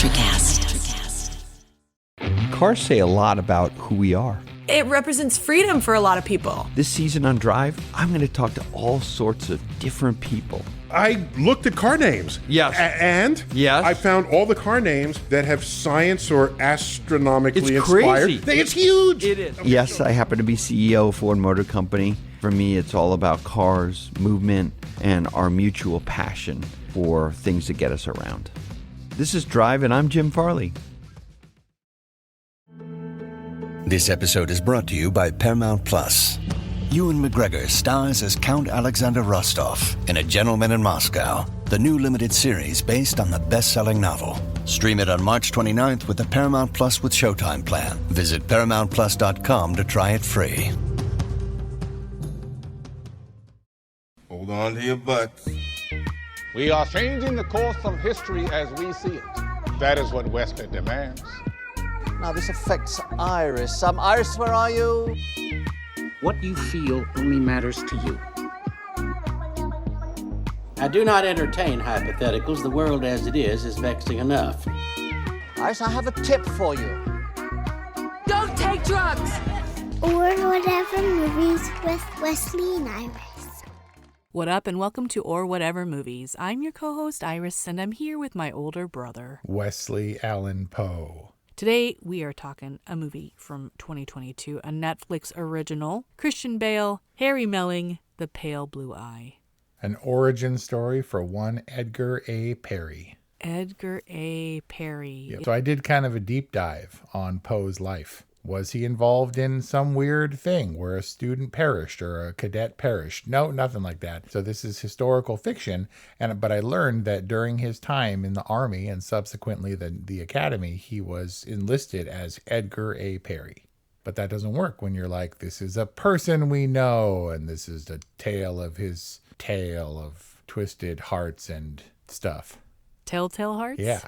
Electrocast. Cars say a lot about who we are. It represents freedom for a lot of people. This season on Drive, I'm going to talk to all sorts of different people. I looked at car names. Yes. And yes. I found all the car names that have science or astronomically it's inspired. Crazy. It's huge. It is. Yes, I happen to be CEO of Ford Motor Company. For me, it's all about cars, movement, and our mutual passion for things that get us around. This is Drive, and I'm Jim Farley. This episode is brought to you by Paramount Plus. Ewan McGregor stars as Count Alexander Rostov in A Gentleman in Moscow, the new limited series based on the best-selling novel. Stream it on March 29th with the Paramount Plus with Showtime plan. Visit ParamountPlus.com to try it free. Hold on to your butts. We are changing the course of history as we see it. That is what Western demands. Now, this affects Iris. Iris, where are you? What you feel only matters to you. I do not entertain hypotheticals. The world as it is vexing enough. Iris, I have a tip for you. Don't take drugs! Or Whatever Movies with Wesley and Iris. What up, and welcome to Or Whatever Movies. I'm your co-host, Iris, and I'm here with my older brother, Wesley Allen Poe. Today, we are talking a movie from 2022, a Netflix original, Christian Bale, Harry Melling, The Pale Blue Eye. An origin story for one Edgar A. Perry. Edgar A. Perry. Yep. So I did kind of a deep dive on Poe's life. Was he involved in some weird thing where a student perished or a cadet perished? No, nothing like that. So this is historical fiction, but I learned that during his time in the Army and subsequently the Academy, he was enlisted as Edgar A. Perry. But that doesn't work when you're like, this is a person we know, and this is the tale of his tale of twisted hearts and stuff. Telltale Hearts? Yeah.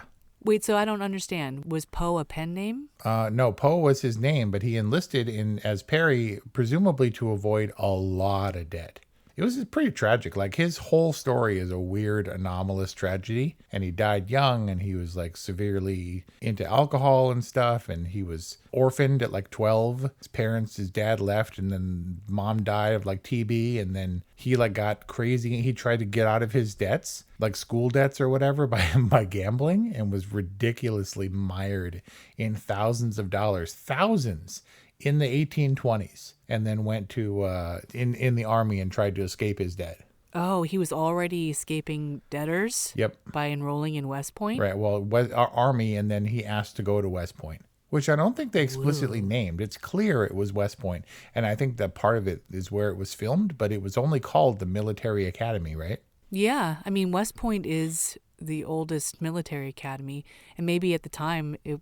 Wait, so I don't understand. Was Poe a pen name? No, Poe was his name, but he enlisted as Perry, presumably to avoid a lot of debt. It was pretty tragic. Like, his whole story is a weird, anomalous tragedy. And he died young, and he was, like, severely into alcohol and stuff. And he was orphaned at, like, 12. His dad left, and then mom died of, like, TB. And then he, like, got crazy. He tried to get out of his debts, like school debts or whatever, by gambling, and was ridiculously mired in thousands of dollars. Thousands. In the 1820s, and then went to in the Army and tried to escape his debt. Oh, he was already escaping debtors? Yep. By enrolling in West Point? Right, well, Army, and then he asked to go to West Point, which I don't think they explicitly named. It's clear it was West Point, and I think that part of it is where it was filmed, but it was only called the Military Academy, right? Yeah, I mean, West Point is the oldest military academy, and maybe at the time, it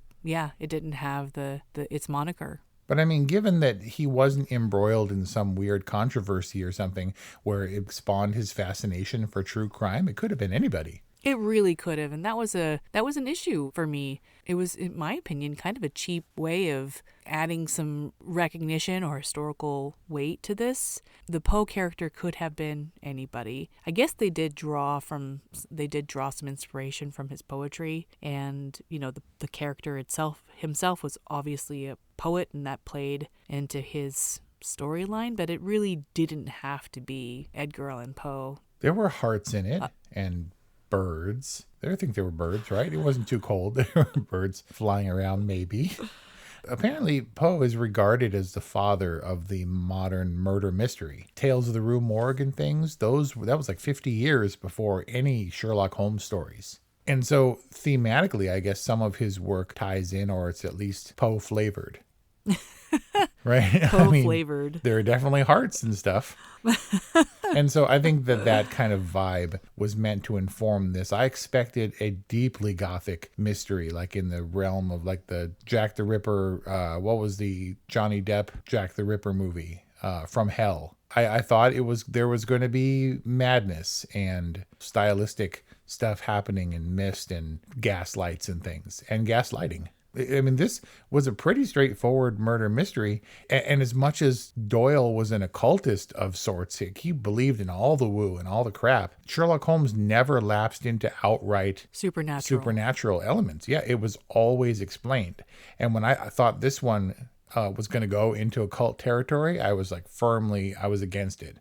didn't have its moniker. But I mean, given that he wasn't embroiled in some weird controversy or something where it spawned his fascination for true crime, it could have been anybody. It really could have, and that was an issue for me. It was, in my opinion, kind of a cheap way of adding some recognition or historical weight to this. The Poe character could have been anybody. I guess they did draw some inspiration from his poetry, and the character himself was obviously a poet, and that played into his storyline, but it really didn't have to be Edgar Allan Poe. There were hearts in it, and birds. I think there were birds, right? It wasn't too cold. There were birds flying around, maybe. Apparently, Poe is regarded as the father of the modern murder mystery. Tales of the Rue Morgue and things, that was like 50 years before any Sherlock Holmes stories. And so, thematically, I guess some of his work ties in, or it's at least Poe-flavored. Right? Poe-flavored. There are definitely hearts and stuff. And so I think that kind of vibe was meant to inform this. I expected a deeply gothic mystery, like in the realm of like the Jack the Ripper, what was the Johnny Depp Jack the Ripper movie, From Hell. I thought there was going to be madness and stylistic stuff happening and mist and gaslights and things and gaslighting. I mean, this was a pretty straightforward murder mystery. And as much as Doyle was an occultist of sorts, he believed in all the woo and all the crap, Sherlock Holmes never lapsed into outright supernatural elements. Yeah, it was always explained. And when I thought this one was going to go into occult territory, I was against it.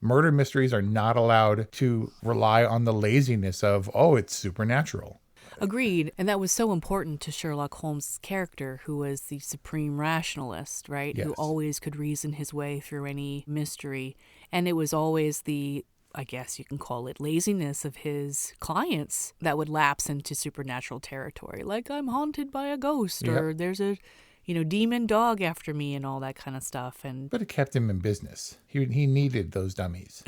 Murder mysteries are not allowed to rely on the laziness of, it's supernatural. Agreed. And that was so important to Sherlock Holmes' character, who was the supreme rationalist, right? Yes. Who always could reason his way through any mystery. And it was always the, I guess you can call it, laziness of his clients that would lapse into supernatural territory. Like, I'm haunted by a ghost, or there's a demon dog after me and all that kind of stuff. But it kept him in business. He needed those dummies.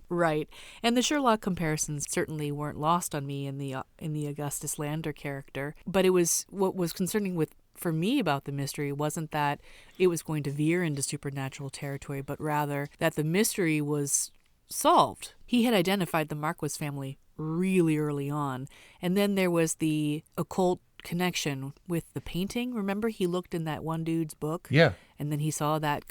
Right. And the Sherlock comparisons certainly weren't lost on me in the Augustus Landor character. But it was what was concerning for me about the mystery wasn't that it was going to veer into supernatural territory, but rather that the mystery was solved. He had identified the Marquis family really early on. And then there was the occult connection with the painting. Remember, he looked in that one dude's book? Yeah. And then he saw that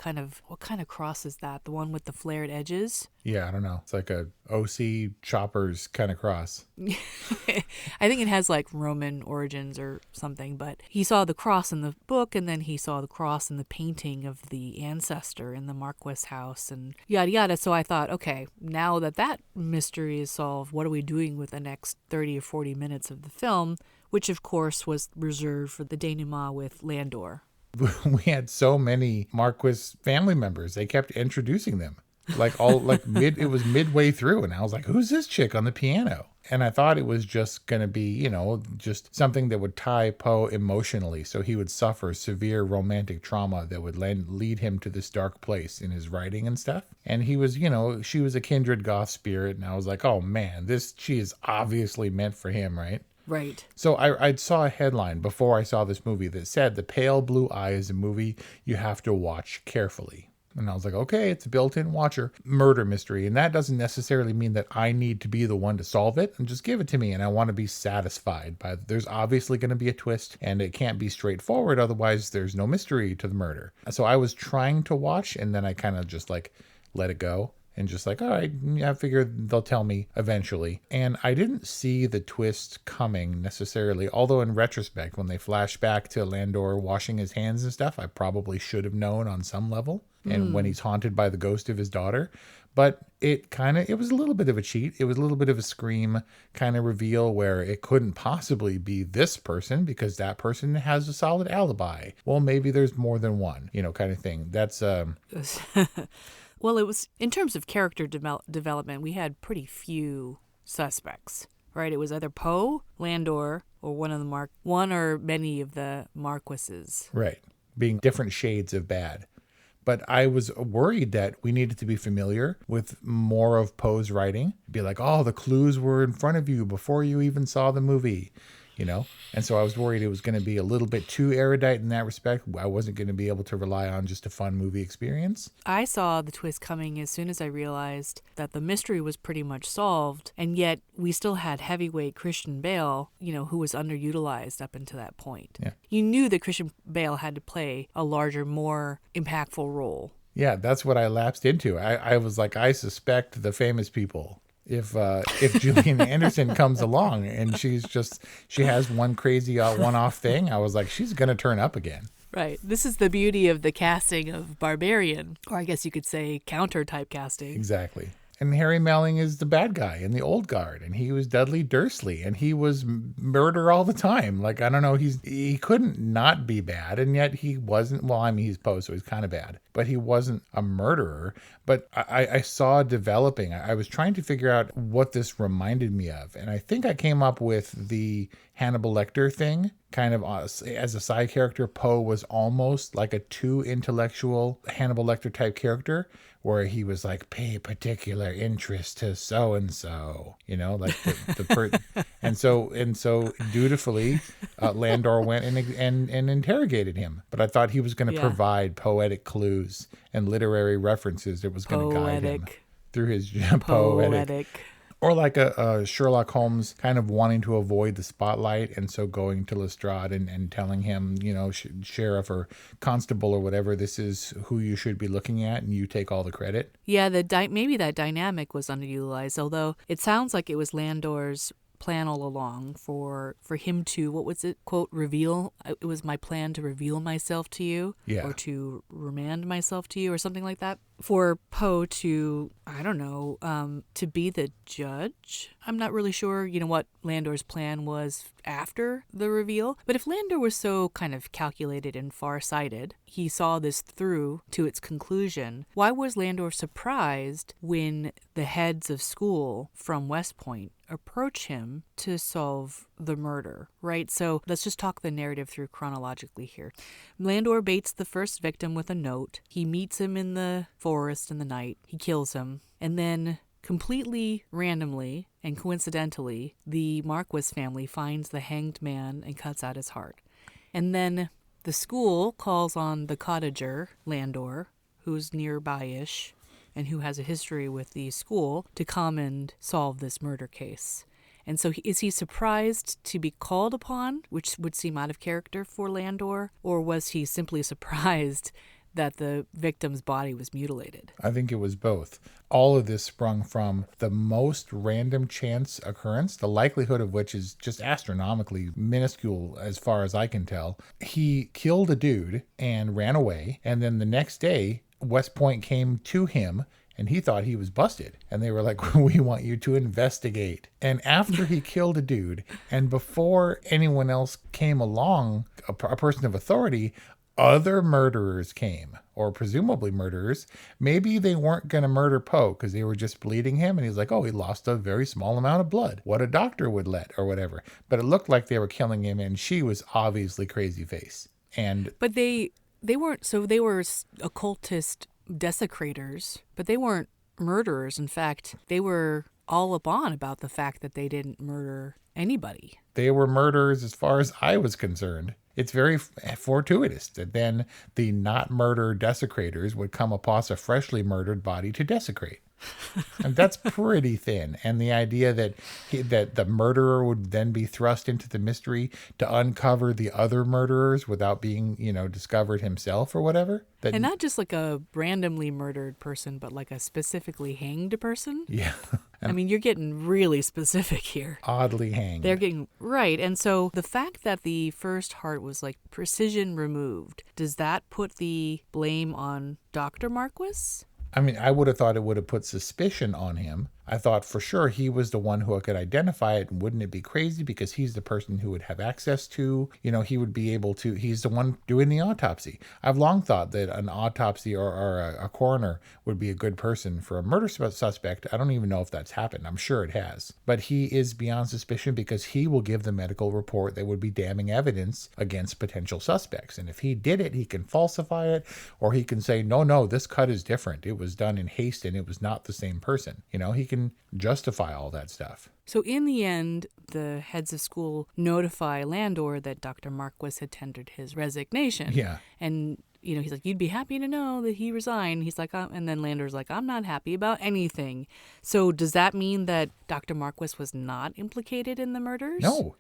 what kind of cross is that? The one with the flared edges? Yeah, I don't know. It's like a OC choppers kind of cross. I think it has like Roman origins or something, but he saw the cross in the book, and then he saw the cross in the painting of the ancestor in the Marquis house, and yada yada. So I thought, okay, now that mystery is solved, what are we doing with the next 30 or 40 minutes of the film? Which, of course, was reserved for the denouement with Landor. We had so many Marquis family members. They kept introducing them. It was midway through, and I was like, who's this chick on the piano? And I thought it was just going to be, just something that would tie Poe emotionally, so he would suffer severe romantic trauma that would lead him to this dark place in his writing and stuff. And he was, she was a kindred goth spirit, and I was like, oh man, she is obviously meant for him, right? Right. So I saw a headline before I saw this movie that said The Pale Blue Eye is a movie you have to watch carefully. And I was like, okay, it's a built-in watcher murder mystery. And that doesn't necessarily mean that I need to be the one to solve it. And just give it to me. And I want to be satisfied by it. There's obviously going to be a twist, and it can't be straightforward. Otherwise, there's no mystery to the murder. So I was trying to watch, and then I kind of just let it go. And just all right, I figured they'll tell me eventually. And I didn't see the twist coming necessarily. Although in retrospect, when they flash back to Landor washing his hands and stuff, I probably should have known on some level. And when he's haunted by the ghost of his daughter. But it was a little bit of a cheat. It was a little bit of a Scream kind of reveal where it couldn't possibly be this person because that person has a solid alibi. Well, maybe there's more than one, kind of thing. That's... Well, it was, in terms of character development, we had pretty few suspects, right? It was either Poe, Landor, or one or many of the Marquises. Right. Being different shades of bad. But I was worried that we needed to be familiar with more of Poe's writing. Be like, the clues were in front of you before you even saw the movie. And so I was worried it was going to be a little bit too erudite in that respect. I wasn't going to be able to rely on just a fun movie experience. I saw the twist coming as soon as I realized that the mystery was pretty much solved, and yet we still had heavyweight Christian Bale, who was underutilized up until that point. Yeah. You knew that Christian Bale had to play a larger, more impactful role. Yeah, that's what I lapsed into. I was like, I suspect the famous people. If Gillian Anderson comes along and she has one crazy one-off thing, I was like, she's going to turn up again. Right. This is the beauty of the casting of Barbarian, or I guess you could say counter-type casting. Exactly. And Harry Melling is the bad guy in the Old Guard, and he was Dudley Dursley, and he was murder all the time. I don't know, he couldn't not be bad, and yet he wasn't. Well, I mean, he's Poe, so he's kind of bad, but he wasn't a murderer. But I saw developing. I was trying to figure out what this reminded me of, and I think I came up with the Hannibal Lecter thing. Kind of as a side character, Poe was almost like a too intellectual Hannibal Lecter type character, where he was like, pay particular interest to so and so, and so dutifully, Landor went and interrogated him. But I thought he was going to provide poetic clues and literary references that was going to guide him through his poetic. Or like a Sherlock Holmes kind of wanting to avoid the spotlight, and so going to Lestrade and telling him, sheriff or constable or whatever, this is who you should be looking at, and you take all the credit. Yeah, maybe that dynamic was underutilized, although it sounds like it was Landor's plan all along for him to, what was it, quote, reveal. It was my plan to reveal myself to you, or to remand myself to you, or something like that. For Poe to, I don't know, to be the judge. I'm not really sure, what Landor's plan was after the reveal. But if Landor was so kind of calculated and far-sighted, he saw this through to its conclusion, why was Landor surprised when the heads of school from West Point approach him to solve the murder, right? So let's just talk the narrative through chronologically here. Landor baits the first victim with a note. He meets him in the forest in the night. He kills him. And then completely randomly and coincidentally, the Marquis family finds the hanged man and cuts out his heart. And then the school calls on the cottager, Landor, who's nearby-ish, and who has a history with the school, to come and solve this murder case. And so is he surprised to be called upon, which would seem out of character for Landor, or was he simply surprised that the victim's body was mutilated? I think it was both. All of this sprung from the most random chance occurrence, the likelihood of which is just astronomically minuscule as far as I can tell. He killed a dude and ran away, and then the next day, West Point came to him, and he thought he was busted. And they were like, we want you to investigate. And after he killed a dude, and before anyone else came along, a person of authority, other murderers came, or presumably murderers. Maybe they weren't going to murder Poe because they were just bleeding him. And he's like, oh, he lost a very small amount of blood. What a doctor would let, or whatever. But it looked like they were killing him, and she was obviously crazy face. But they weren't, so they were occultist desecrators, but they weren't murderers. In fact, they were all upon about the fact that they didn't murder anybody. They were murderers as far as I was concerned. It's very fortuitous that then the not-murder-desecrators would come upon a freshly murdered body to desecrate. And that's pretty thin. And the idea that that the murderer would then be thrust into the mystery to uncover the other murderers without being, discovered himself or whatever. And not just like a randomly murdered person, but like a specifically hanged person. Yeah. I mean, you're getting really specific here. Oddly hanged. They're getting right. And so the fact that the first heart was like precision removed, does that put the blame on Dr. Marquis? I mean, I would have thought it would have put suspicion on him. I thought for sure he was the one who could identify it. And wouldn't it be crazy because he's the person who would have access to, he would be able to, he's the one doing the autopsy. I've long thought that an autopsy or a coroner would be a good person for a murder suspect. I don't even know if that's happened. I'm sure it has. But he is beyond suspicion because he will give the medical report that would be damning evidence against potential suspects. And if he did it, he can falsify it, or he can say, no, this cut is different. It was done in haste and it was not the same person. He can justify all that stuff. So in the end, the heads of school notify Landor that Dr. Marquis had tendered his resignation. Yeah. And, he's like, you'd be happy to know that he resigned. He's like, and then Landor's like, I'm not happy about anything. So does that mean that Dr. Marquis was not implicated in the murders? No.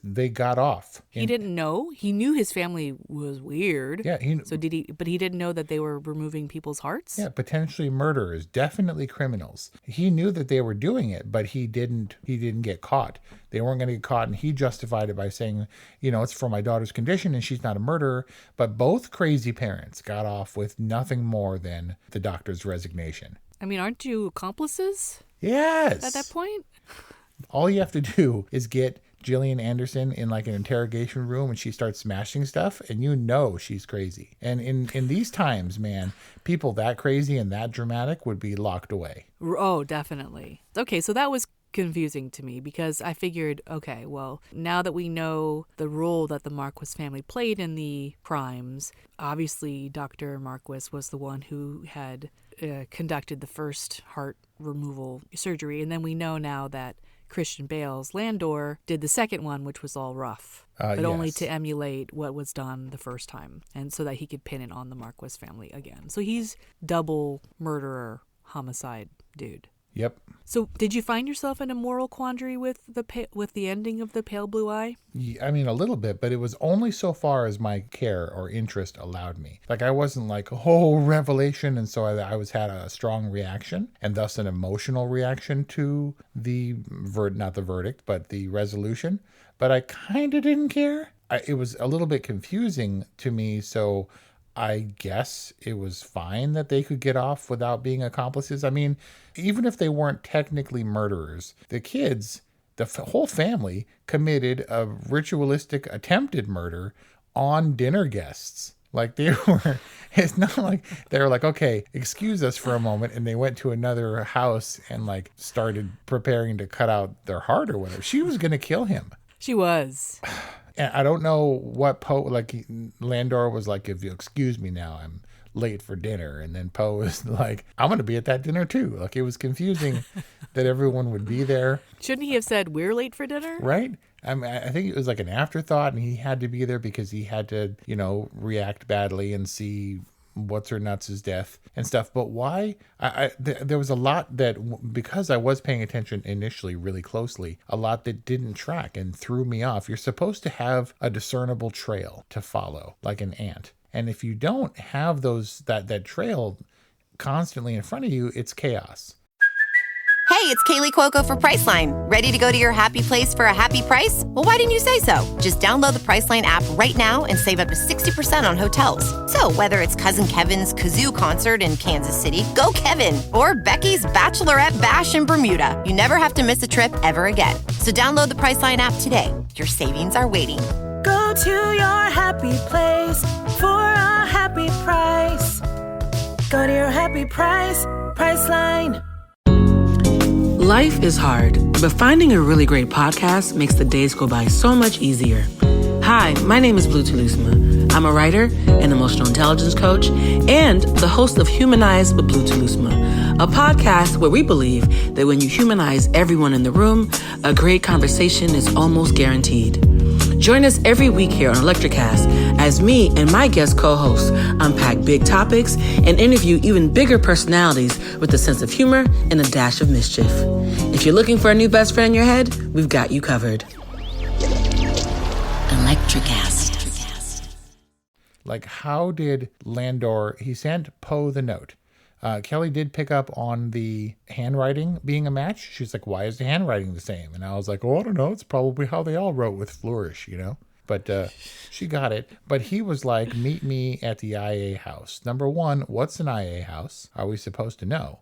They got off. He didn't know? He knew his family was weird. Yeah. But he didn't know that they were removing people's hearts? Yeah, potentially murderers, definitely criminals. He knew that they were doing it, but he didn't get caught. They weren't going to get caught, and he justified it by saying, it's for my daughter's condition and she's not a murderer. But both crazy parents got off with nothing more than the doctor's resignation. I mean, aren't you accomplices? Yes. At that point? All you have to do is get Gillian Anderson in like an interrogation room and she starts smashing stuff, and she's crazy. And in these times, man, people that crazy and that dramatic would be locked away. Oh, definitely. Okay, so that was confusing to me because I figured, okay, well, now that we know the role that the Marquis family played in the crimes, obviously Dr. Marquis was the one who had conducted the first heart removal surgery. And then we know now that Christian Bale's Landor did the second one, which was all rough, but yes, only to emulate what was done the first time, and so that he could pin it on the Marquis family again. So he's double murderer, homicide dude. Yep. So, did you find yourself in a moral quandary with the ending of The Pale Blue Eye? I mean, a little bit, but it was only so far as my care or interest allowed me. Like, I wasn't like, oh, revelation, and so I had a strong reaction, and thus an emotional reaction to the not the verdict, but the resolution. But I kind of didn't care. It was a little bit confusing to me, so I guess it was fine that they could get off without being accomplices. I mean, even if they weren't technically murderers, the kids, the whole family, committed a ritualistic attempted murder on dinner guests. Like it's not like they were like, okay, excuse us for a moment. And they went to another house and like started preparing to cut out their heart or whatever. She was going to kill him. She was. And I don't know what Poe, like Landor was like, if you excuse me now, I'm late for dinner. And then Poe was like, I'm going to be at that dinner too. Like, it was confusing that everyone would be there. Shouldn't he have said, we're late for dinner? Right? I mean, I think it was like an afterthought, and he had to be there because he had to, react badly and see what's her nuts' death and stuff. But why? There was a lot that, because I was paying attention initially really closely, a lot that didn't track and threw me off. You're supposed to have a discernible trail to follow, like an ant. And if you don't have that trail constantly in front of you, it's chaos. Hey, it's Kaylee Cuoco for Priceline. Ready to go to your happy place for a happy price? Well, why didn't you say so? Just download the Priceline app right now and save up to 60% on hotels. So whether it's Cousin Kevin's Kazoo Concert in Kansas City, go Kevin, or Becky's Bachelorette Bash in Bermuda, you never have to miss a trip ever again. So download the Priceline app today. Your savings are waiting. Go to your happy place for a happy price. Go to your happy price, Priceline. Life is hard, but finding a really great podcast makes the days go by so much easier. Hi, my name is Blue Telusma. I'm a writer, an emotional intelligence coach, and the host of Humanize with Blue Telusma, a podcast where we believe that when you humanize everyone in the room, a great conversation is almost guaranteed. Join us every week here on Electricast as me and my guest co-hosts unpack big topics and interview even bigger personalities with a sense of humor and a dash of mischief. If you're looking for a new best friend in your head, we've got you covered. Electricast. Like, how did Landor, he sent Poe the note. Kelly did pick up on the handwriting being a match. She's like, why is the handwriting the same? And I was like, oh, I don't know. It's probably how they all wrote with flourish, But she got it. But he was like, meet me at the IA house. Number one, what's an IA house? Are we supposed to know?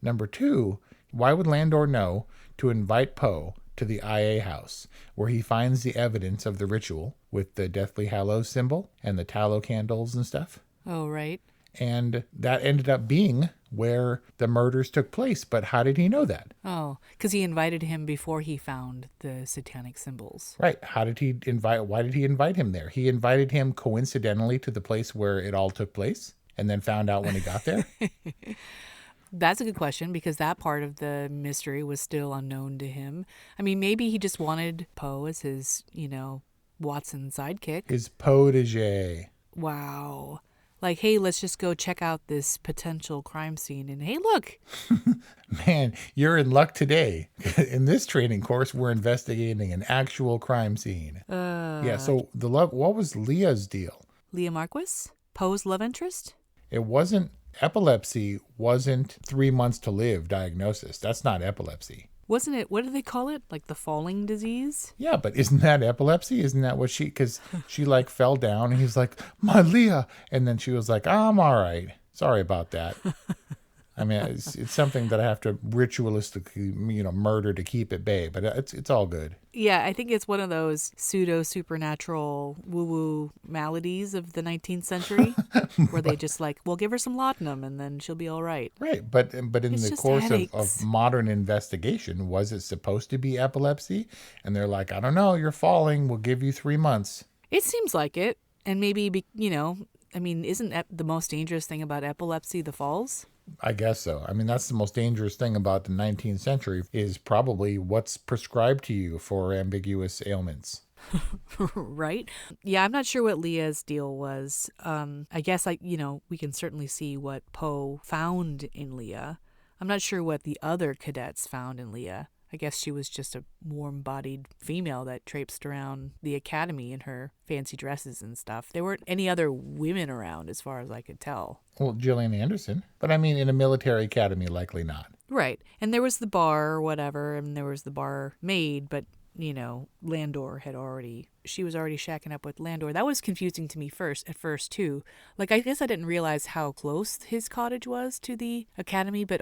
Number two, why would Landor know to invite Poe to the IA house, where he finds the evidence of the ritual with the Deathly Hallows symbol and the tallow candles and stuff? Oh, right. And that ended up being where the murders took place. But how did he know that? Oh, because he invited him before he found the satanic symbols. Right. Why did he invite him there? He invited him coincidentally to the place where it all took place and then found out when he got there? That's a good question, because that part of the mystery was still unknown to him. I mean, maybe he just wanted Poe as his, Watson sidekick. His protege. Wow. Like, hey, let's just go check out this potential crime scene. And hey, look. Man, you're in luck today. In this training course, we're investigating an actual crime scene. Yeah, so what was Leah's deal? Leah Marquis? Poe's love interest? Epilepsy wasn't 3 months to live diagnosis. That's not epilepsy. Wasn't it, what do they call it? Like the falling disease? Yeah, but isn't that epilepsy? Isn't that what because she like fell down and he's like, my Leah. And then she was like, I'm all right. Sorry about that. I mean, it's something that I have to ritualistically, murder to keep at bay, but it's all good. Yeah, I think it's one of those pseudo-supernatural woo-woo maladies of the 19th century where they just like, well, give her some laudanum and then she'll be all right. Right, but in the course of modern investigation, was it supposed to be epilepsy? And they're like, I don't know, you're falling, we'll give you 3 months. It seems like it. And maybe, isn't the most dangerous thing about epilepsy the falls? I guess so. I mean, that's the most dangerous thing about the 19th century is probably what's prescribed to you for ambiguous ailments. Right? Yeah, I'm not sure what Leah's deal was. I guess, we can certainly see what Poe found in Leah. I'm not sure what the other cadets found in Leah. I guess she was just a warm-bodied female that traipsed around the academy in her fancy dresses and stuff. There weren't any other women around as far as I could tell. Well, Gillian Anderson. But I mean, in a military academy, likely not. Right. And there was the bar or whatever, and there was the bar maid, but, Landor she was already shacking up with Landor. That was confusing to me at first too. Like, I guess I didn't realize how close his cottage was to the academy, but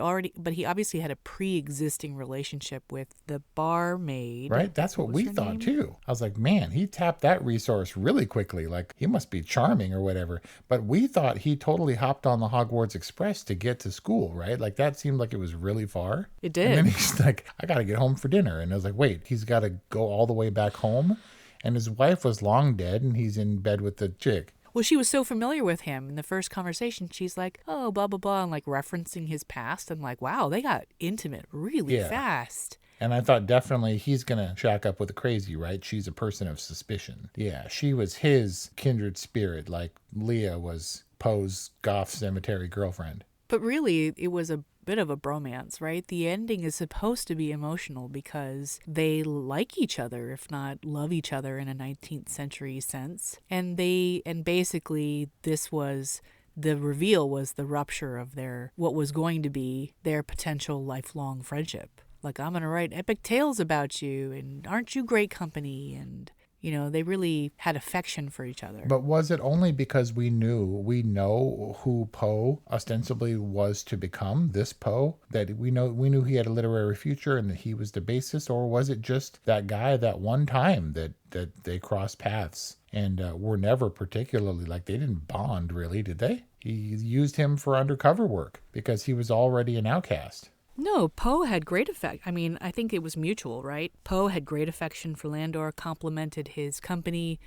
he obviously had a pre-existing relationship with the barmaid. Right? That's what we thought too. I was like, man, he tapped that resource really quickly. Like, he must be charming or whatever. But we thought he totally hopped on the Hogwarts Express to get to school, right? Like, that seemed like it was really far. It did. And then he's like, I got to get home for dinner. And I was like, wait, he's got to go all the way back home? And his wife was long dead, and he's in bed with the chick. Well, she was so familiar with him. In the first conversation, she's like, oh, blah, blah, blah, and like referencing his past. I'm like, wow, they got intimate really fast. And I thought definitely he's going to shack up with a crazy, right? She's a person of suspicion. Yeah, she was his kindred spirit, like Leah was Poe's Goth Cemetery girlfriend. But really, it was a bit of a bromance, right? The ending is supposed to be emotional because they like each other, if not love each other in a 19th century sense. And basically the reveal was the rupture of what was going to be their potential lifelong friendship. Like, I'm going to write epic tales about you, and aren't you great company? And they really had affection for each other. But was it only because we know who Poe ostensibly was to become, this Poe, that we knew he had a literary future and that he was the basis? Or was it just that guy that one time that they crossed paths and were never particularly, like, they didn't bond really, did they? He used him for undercover work because he was already an outcast. No, Poe had great affection. I mean, I think it was mutual, right? Poe had great affection for Landor, complimented his company,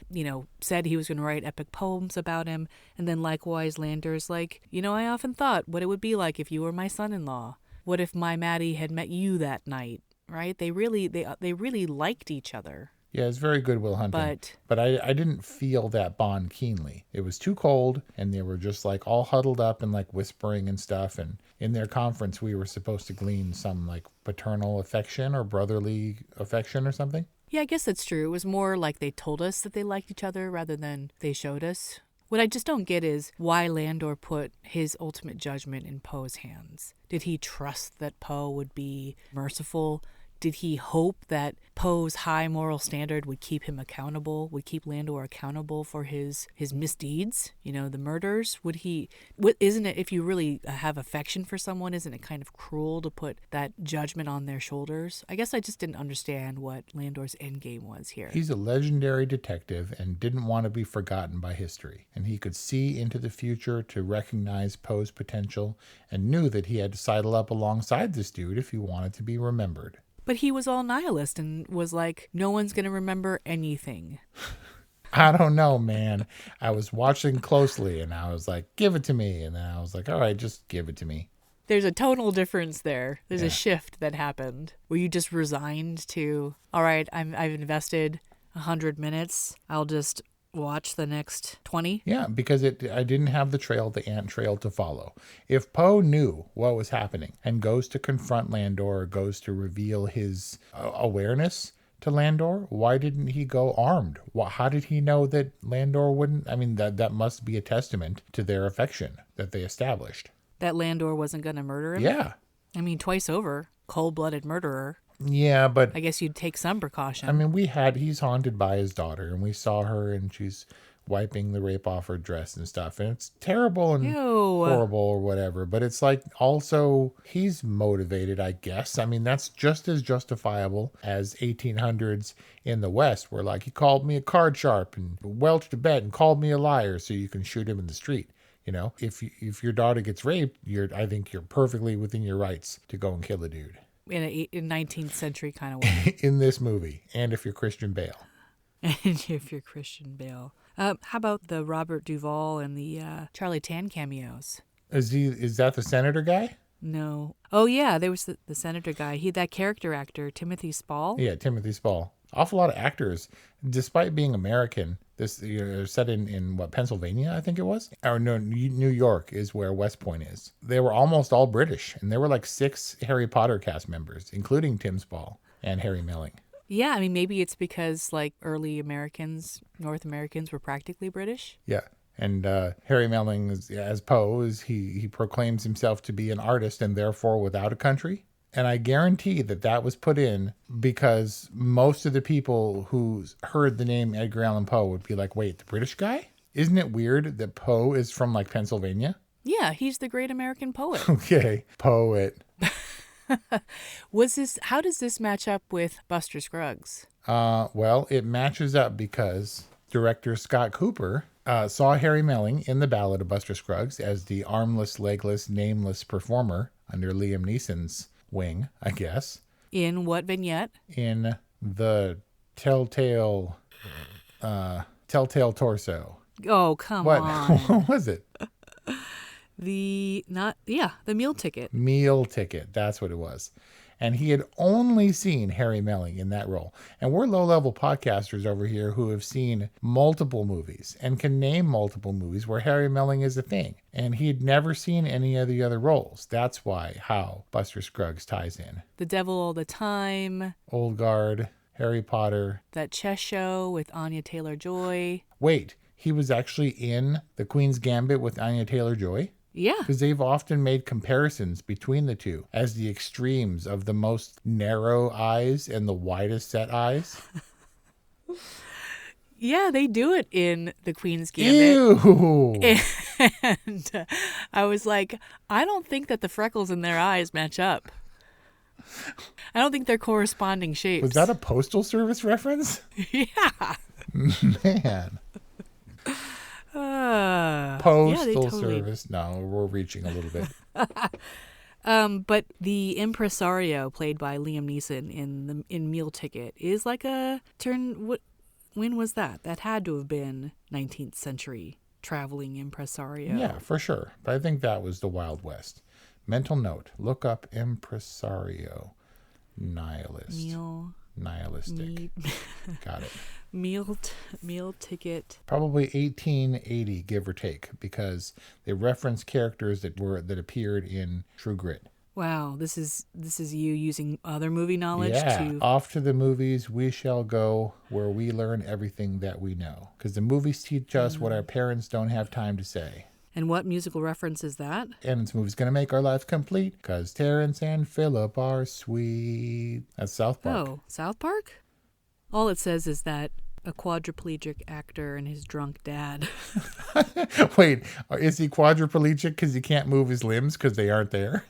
said he was going to write epic poems about him. And then likewise, Landor's like, I often thought what it would be like if you were my son-in-law. What if my Maddie had met you that night, right? They really liked each other. Yeah, it's very good Will Hunting. But I didn't feel that bond keenly. It was too cold, and they were just like all huddled up and like whispering and stuff. And in their conference, we were supposed to glean some like paternal affection or brotherly affection or something. Yeah, I guess that's true. It was more like they told us that they liked each other rather than they showed us. What I just don't get is why Landor put his ultimate judgment in Poe's hands. Did he trust that Poe would be merciful? Did he hope that Poe's high moral standard would keep him accountable, would keep Landor accountable for his misdeeds, the murders? Isn't it, if you really have affection for someone, isn't it kind of cruel to put that judgment on their shoulders? I guess I just didn't understand what Landor's endgame was here. He's a legendary detective and didn't want to be forgotten by history. And he could see into the future to recognize Poe's potential and knew that he had to sidle up alongside this dude if he wanted to be remembered. But he was all nihilist and was like, no one's going to remember anything. I don't know, man. I was watching closely and I was like, give it to me. And then I was like, all right, just give it to me. There's a tonal difference there. There's a shift that happened. Were you just resigned to, all right, I've invested 100 minutes. I'll just watch the next 20? Yeah, because I didn't have the ant trail to follow. If Poe knew what was happening and goes to confront Landor or goes to reveal his awareness to Landor, why didn't he go armed? How did he know that Landor wouldn't? I mean, that must be a testament to their affection that they established. That Landor wasn't going to murder him? Yeah. I mean, twice over. Cold-blooded murderer. Yeah, but I guess you'd take some precaution. I mean, he's haunted by his daughter, and we saw her, and she's wiping the rape off her dress and stuff, and it's terrible and horrible or whatever, but it's like also he's motivated, I guess. I mean, that's just as justifiable as 1800s in the West, where like he called me a card sharp and welched a bet and called me a liar, so you can shoot him in the street. If your daughter gets raped, I think you're perfectly within your rights to go and kill a dude. In a 19th century kind of way. In this movie, and if you're Christian Bale. And if you're Christian Bale. How about the Robert Duvall and the Charlie Tan cameos? Is that the senator guy? No. Oh yeah, there was the senator guy. That character actor, Timothy Spall. Yeah, Timothy Spall. Awful lot of actors, despite being American, This set in what, Pennsylvania, I think it was? Or no, New York is where West Point is. They were almost all British, and there were like 6 Harry Potter cast members, including Tim Spall and Harry Melling. Yeah, I mean, maybe it's because like early Americans, North Americans were practically British. Yeah. And Harry Melling, as Poe, he proclaims himself to be an artist and therefore without a country. And I guarantee that was put in because most of the people who heard the name Edgar Allan Poe would be like, wait, the British guy? Isn't it weird that Poe is from like Pennsylvania? Yeah, he's the great American poet. Okay, poet. How does this match up with Buster Scruggs? Well, it matches up because director Scott Cooper saw Harry Melling in The Ballad of Buster Scruggs as the armless, legless, nameless performer under Liam Neeson's wing, I guess. In what vignette? In the Telltale Torso. Oh, come on. What was it? The meal ticket. Meal ticket. That's what it was. And he had only seen Harry Melling in that role. And we're low-level podcasters over here who have seen multiple movies and can name multiple movies where Harry Melling is a thing. And he'd never seen any of the other roles. That's how Buster Scruggs ties in. The Devil All the Time. Old Guard. Harry Potter. That chess show with Anya Taylor-Joy. Wait, he was actually in The Queen's Gambit with Anya Taylor-Joy? Yeah. Because they've often made comparisons between the two as the extremes of the most narrow eyes and the widest set eyes. Yeah, they do it in The Queen's Gambit. Ew! And I was like, I don't think that the freckles in their eyes match up. I don't think they're corresponding shapes. Was that a Postal Service reference? Yeah. Man. Postal Service. No, we're reaching a little bit. But the impresario played by Liam Neeson in Meal Ticket is like a turn. When was that? That had to have been 19th century traveling impresario. Yeah, for sure. But I think that was the Wild West. Mental note: look up impresario, nihilist, nihilistic. Got it. Meal ticket. Probably 1880, give or take, because they reference characters that appeared in True Grit. Wow, this is you using other movie knowledge. Yeah, off to the movies we shall go, where we learn everything that we know, because the movies teach us what our parents don't have time to say. And what musical reference is that? And this movie's gonna make our life complete, because Terrence and Philip are sweet. That's South Park. Oh, South Park? All it says is that a quadriplegic actor and his drunk dad. Wait, is he quadriplegic because he can't move his limbs because they aren't there?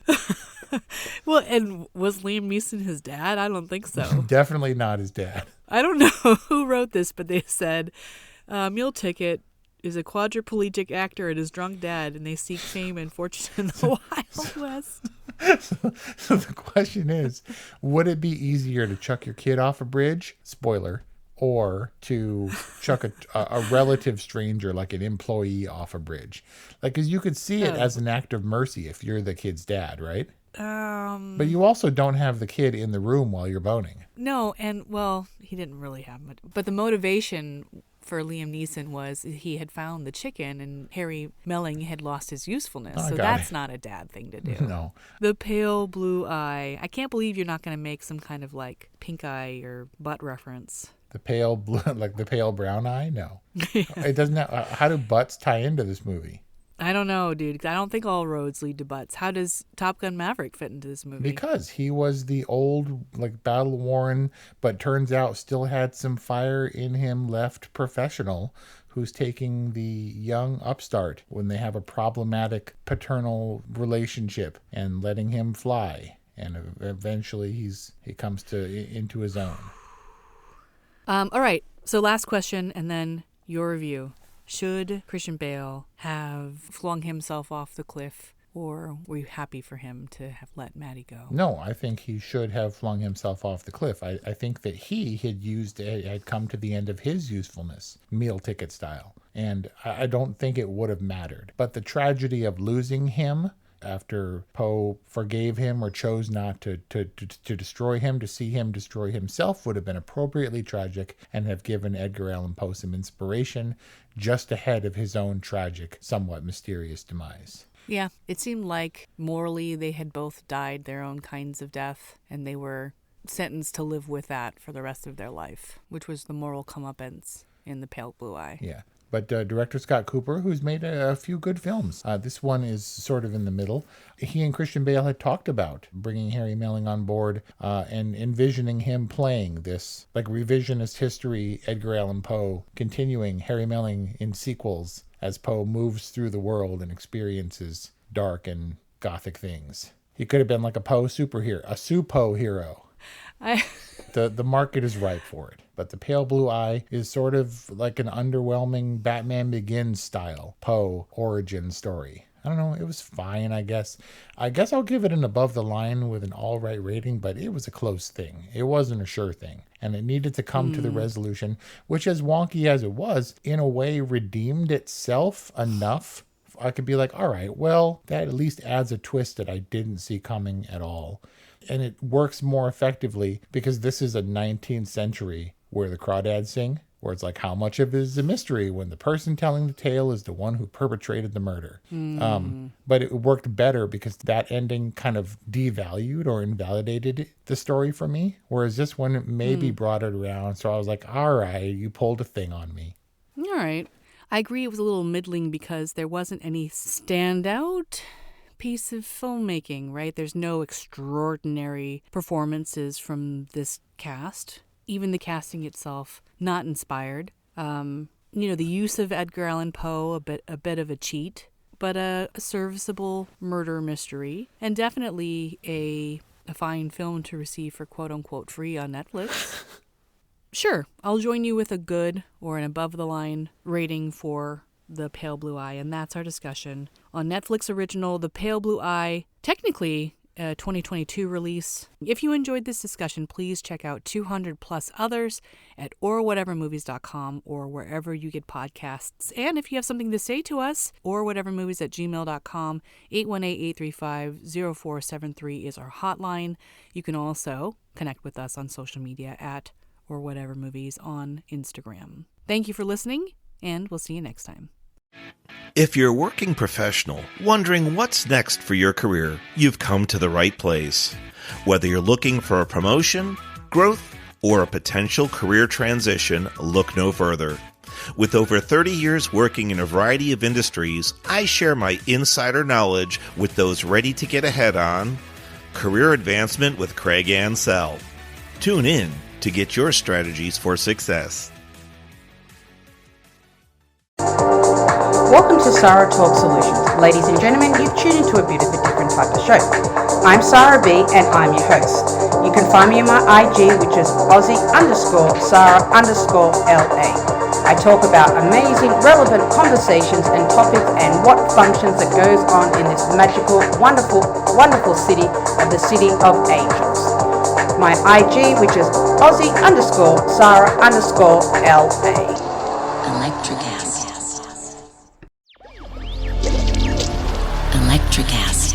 Well, and was Liam Neeson his dad? I don't think so. Definitely not his dad. I don't know who wrote this, but they said Meal Ticket is a quadriplegic actor and his drunk dad, and they seek fame and fortune in the Wild West. So the question is, would it be easier to chuck your kid off a bridge? Spoiler. Or to chuck a relative stranger, like an employee, off a bridge. Like, because you could see it as an act of mercy if you're the kid's dad, right? But you also don't have the kid in the room while you're boning. No, and, well, he didn't really have it. But the motivation for Liam Neeson was he had found the chicken and Harry Melling had lost his usefulness. So that's not a dad thing to do. No. The pale blue eye. I can't believe you're not going to make some kind of like pink eye or butt reference. The pale blue, like the pale brown eye? No. It doesn't have, how do butts tie into this movie? I don't know, dude. I don't think all roads lead to butts. How does Top Gun Maverick fit into this movie? Because he was the old, like, battle-worn, but turns out still had some fire in him left professional who's taking the young upstart when they have a problematic paternal relationship and letting him fly. And eventually he comes into his own. All right. So last question, and then your review. Should Christian Bale have flung himself off the cliff, or were you happy for him to have let Maddie go? No, I think he should have flung himself off the cliff. I think that he had come to the end of his usefulness, meal ticket style. And I don't think it would have mattered. But the tragedy of losing him after Poe forgave him or chose not to destroy him. To see him destroy himself would have been appropriately tragic and have given Edgar Allan Poe some inspiration just ahead of his own tragic, somewhat mysterious demise. Yeah, it seemed like morally they had both died their own kinds of death, and they were sentenced to live with that for the rest of their life, which was the moral comeuppance in The Pale Blue Eye. Yeah. But director Scott Cooper, who's made a few good films. This one is sort of in the middle. He and Christian Bale had talked about bringing Harry Melling on board and envisioning him playing this like revisionist history Edgar Allan Poe, continuing Harry Melling in sequels as Poe moves through the world and experiences dark and gothic things. He could have been like a Poe superhero, a Poe hero. The market is ripe for it. But The Pale Blue Eye is sort of like an underwhelming Batman Begins style Poe origin story. I don't know, it was fine, I guess. I guess I'll give it an above the line with an all right rating, but it was a close thing. It wasn't a sure thing. And it needed to come to the resolution, which, as wonky as it was, in a way redeemed itself enough. I could be like, all right, well, that at least adds a twist that I didn't see coming at all. And it works more effectively because this is a 19th century where the crawdads sing, where it's like, how much of it is a mystery when the person telling the tale is the one who perpetrated the murder. But it worked better because that ending kind of devalued or invalidated the story for me, whereas this one maybe brought it around. So I was like, all right, you pulled a thing on me. All right. I agree it was a little middling because there wasn't any standout piece of filmmaking, right? There's no extraordinary performances from this cast. Even the casting itself, not inspired. The use of Edgar Allan Poe, a bit of a cheat, but a serviceable murder mystery, and definitely a fine film to receive for quote-unquote free on Netflix. Sure, I'll join you with a good or an above-the-line rating for The Pale Blue Eye, and that's our discussion on Netflix original The Pale Blue Eye, technically a 2022 release. If you enjoyed this discussion, please check out 200 plus others at orwhatevermovies.com or wherever you get podcasts. And if you have something to say to us, orwhatevermovies@gmail.com, 818-835-0473 is our hotline. You can also connect with us on social media at orwhatevermovies on Instagram. Thank you for listening, and we'll see you next time. If you're a working professional wondering what's next for your career, you've come to the right place. Whether you're looking for a promotion, growth, or a potential career transition, look no further. With over 30 years working in a variety of industries, I share my insider knowledge with those ready to get ahead on Career Advancement with Craig Ansell. Tune in to get your strategies for success. Welcome to Sarah Talk Solutions. Ladies and gentlemen, you've tuned into a bit of a different type of show. I'm Sarah B and I'm your host. You can find me on my IG, which is Aussie_Sarah_LA. I talk about amazing, relevant conversations and topics and what functions that goes on in this magical, wonderful, wonderful city of the City of Angels. My IG, which is Aussie_Sarah_LA. Electric acid. Electric acid.